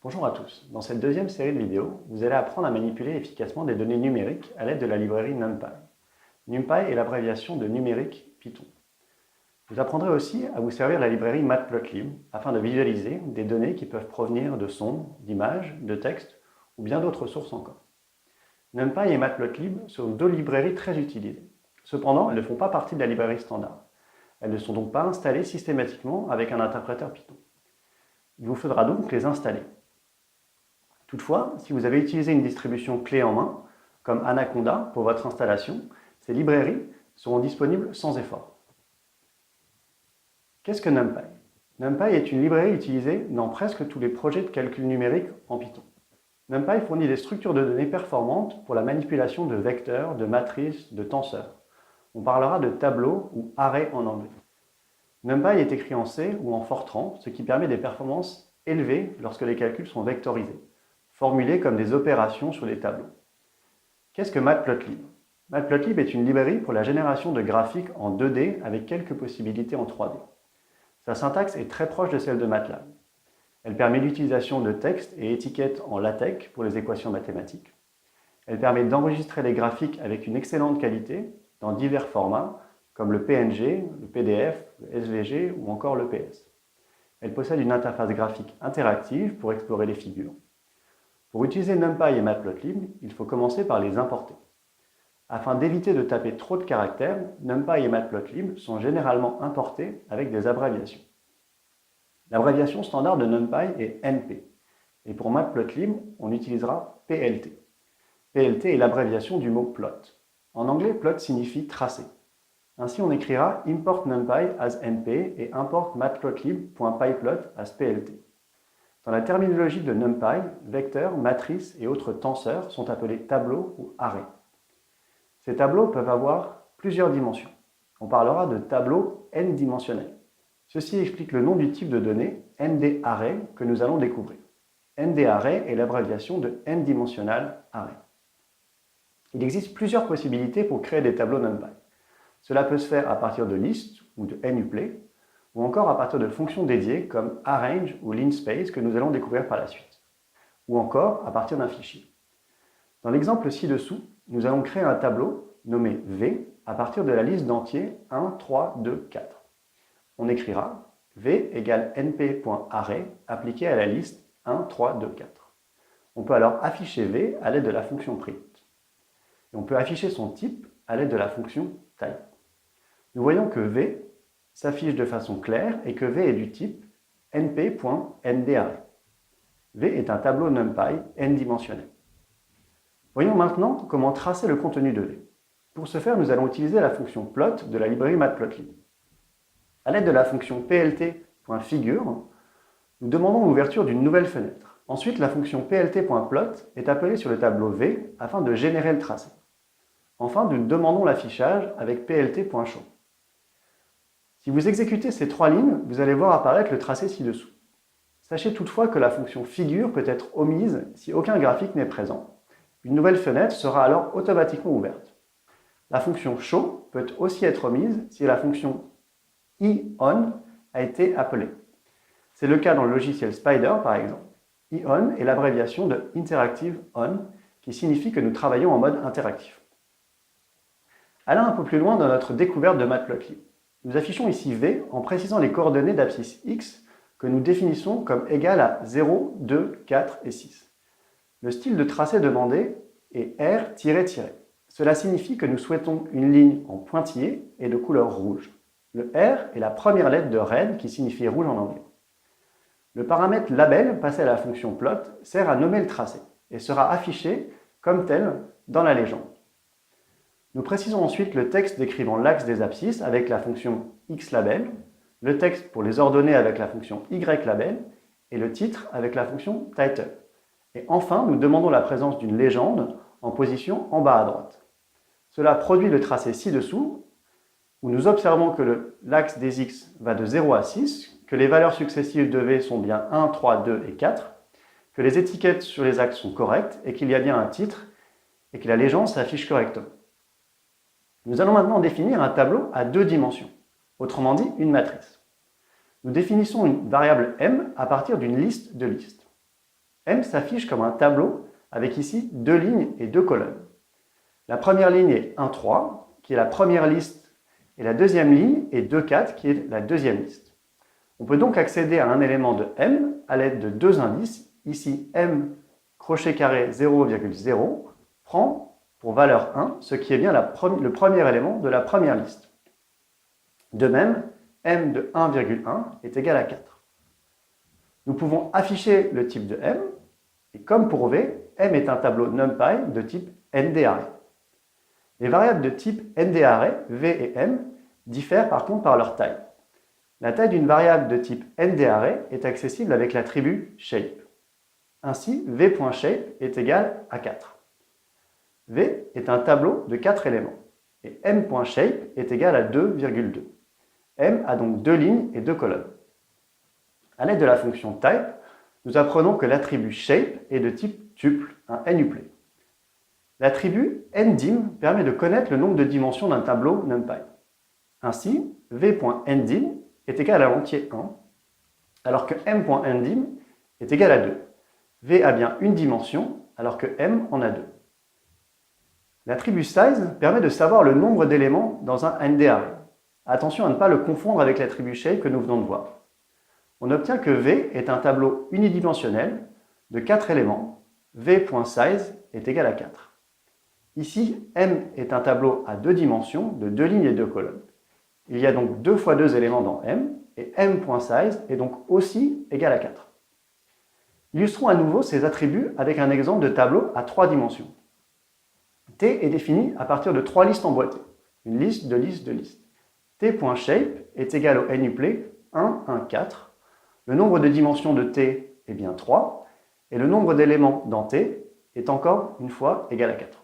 Bonjour à tous. Dans cette deuxième série de vidéos, vous allez apprendre à manipuler efficacement des données numériques à l'aide de la librairie NumPy. NumPy est l'abréviation de numérique Python. Vous apprendrez aussi à vous servir la librairie Matplotlib afin de visualiser des données qui peuvent provenir de sons, d'images, de textes ou bien d'autres sources encore. NumPy et Matplotlib sont deux librairies très utilisées. Cependant, elles ne font pas partie de la librairie standard. Elles ne sont donc pas installées systématiquement avec un interpréteur Python. Il vous faudra donc les installer. Toutefois, si vous avez utilisé une distribution clé en main, comme Anaconda pour votre installation, ces librairies seront disponibles sans effort. Qu'est-ce que NumPy? NumPy est une librairie utilisée dans presque tous les projets de calcul numérique en Python. NumPy fournit des structures de données performantes pour la manipulation de vecteurs, de matrices, de tenseurs. On parlera de tableaux ou arrays en anglais. NumPy est écrit en C ou en Fortran, ce qui permet des performances élevées lorsque les calculs sont vectorisés, formulés comme des opérations sur les tableaux. Qu'est-ce que Matplotlib? Matplotlib est une librairie pour la génération de graphiques en 2D avec quelques possibilités en 3D. Sa syntaxe est très proche de celle de MATLAB. Elle permet l'utilisation de textes et étiquettes en LaTeX pour les équations mathématiques. Elle permet d'enregistrer les graphiques avec une excellente qualité dans divers formats comme le PNG, le PDF, le SVG ou encore le PS. Elle possède une interface graphique interactive pour explorer les figures. Pour utiliser NumPy et Matplotlib, il faut commencer par les importer. Afin d'éviter de taper trop de caractères, NumPy et Matplotlib sont généralement importés avec des abréviations. L'abréviation standard de NumPy est NP, et pour Matplotlib, on utilisera PLT. PLT est l'abréviation du mot plot. En anglais, plot signifie tracer. Ainsi, on écrira import NumPy as NP et import matplotlib.pyplot as PLT. Dans la terminologie de NumPy, vecteurs, matrices et autres tenseurs sont appelés tableaux ou arrays. Ces tableaux peuvent avoir plusieurs dimensions. On parlera de tableaux n-dimensionnels. Ceci explique le nom du type de données, ND-array, que nous allons découvrir. ND-array est l'abréviation de n-dimensional array. Il existe plusieurs possibilités pour créer des tableaux NumPy. Cela peut se faire à partir de listes ou de nuplay, ou encore à partir de fonctions dédiées comme arrange ou linspace que nous allons découvrir par la suite, ou encore à partir d'un fichier. Dans l'exemple ci-dessous, nous allons créer un tableau nommé V à partir de la liste d'entiers 1, 3, 2, 4. On écrira V égale np.array appliqué à la liste 1, 3, 2, 4. On peut alors afficher V à l'aide de la fonction print. Et on peut afficher son type à l'aide de la fonction type. Nous voyons que V s'affiche de façon claire et que V est du type np.ndarray. V est un tableau NumPy n-dimensionnel. Voyons maintenant comment tracer le contenu de V. Pour ce faire, nous allons utiliser la fonction plot de la librairie Matplotlib. À l'aide de la fonction plt.figure, nous demandons l'ouverture d'une nouvelle fenêtre. Ensuite, la fonction plt.plot est appelée sur le tableau V afin de générer le tracé. Enfin, nous demandons l'affichage avec plt.show. Si vous exécutez ces trois lignes, vous allez voir apparaître le tracé ci-dessous. Sachez toutefois que la fonction figure peut être omise si aucun graphique n'est présent. Une nouvelle fenêtre sera alors automatiquement ouverte. La fonction show peut aussi être omise si la fonction iOn a été appelée. C'est le cas dans le logiciel Spider par exemple. iOn est l'abréviation de Interactive On, qui signifie que nous travaillons en mode interactif. Allons un peu plus loin dans notre découverte de Matplotlib. Nous affichons ici V en précisant les coordonnées d'abscisse X que nous définissons comme égales à 0, 2, 4 et 6. Le style de tracé demandé est R-. Cela signifie que nous souhaitons une ligne en pointillé et de couleur rouge. Le R est la première lettre de red qui signifie rouge en anglais. Le paramètre label passé à la fonction plot sert à nommer le tracé et sera affiché comme tel dans la légende. Nous précisons ensuite le texte décrivant l'axe des abscisses avec la fonction xlabel, le texte pour les ordonnées avec la fonction ylabel et le titre avec la fonction title. Et enfin, nous demandons la présence d'une légende en position en bas à droite. Cela produit le tracé ci-dessous, où nous observons que l'axe des x va de 0 à 6, que les valeurs successives de v sont bien 1, 3, 2 et 4, que les étiquettes sur les axes sont correctes et qu'il y a bien un titre et que la légende s'affiche correctement. Nous allons maintenant définir un tableau à deux dimensions, autrement dit une matrice. Nous définissons une variable m à partir d'une liste de listes. M s'affiche comme un tableau avec ici 2 lignes et 2 colonnes. La première ligne est 1, 3, qui est la première liste, et la deuxième ligne est 2, 4, qui est la deuxième liste. On peut donc accéder à un élément de M à l'aide de 2 indices. Ici, M crochet carré 0,0 prend pour valeur 1, ce qui est bien le premier élément de la première liste. De même, M de 1,1 est égal à 4. Nous pouvons afficher le type de M, et comme pour V, M est un tableau NumPy de type ND-array. Les variables de type ND-array, V et M, diffèrent par contre par leur taille. La taille d'une variable de type ND-array est accessible avec l'attribut shape. Ainsi, v.shape est égal à 4. V est un tableau de 4 éléments, et m.shape est égal à 2,2. M a donc 2 lignes et 2 colonnes. À l'aide de la fonction type, nous apprenons que l'attribut shape est de type tuple, un nuplet. L'attribut ndim permet de connaître le nombre de dimensions d'un tableau NumPy. Ainsi, v.ndim est égal à l'entier 1, alors que m.ndim est égal à 2. V a bien une dimension, alors que M en a 2. L'attribut size permet de savoir le nombre d'éléments dans un ND-array. Attention à ne pas le confondre avec l'attribut shape que nous venons de voir. On obtient que V est un tableau unidimensionnel de 4 éléments. V.size est égal à 4. Ici, M est un tableau à 2 dimensions de 2 lignes et 2 colonnes. Il y a donc 2 fois 2 éléments dans M, et M.size est donc aussi égal à 4. Illustrons à nouveau ces attributs avec un exemple de tableau à 3 dimensions. T est défini à partir de 3 listes emboîtées, une liste, 2 listes, 2 listes. T.shape est égal au nuplet 1, 1, 4. Le nombre de dimensions de T est bien 3, et le nombre d'éléments dans T est encore une fois égal à 4.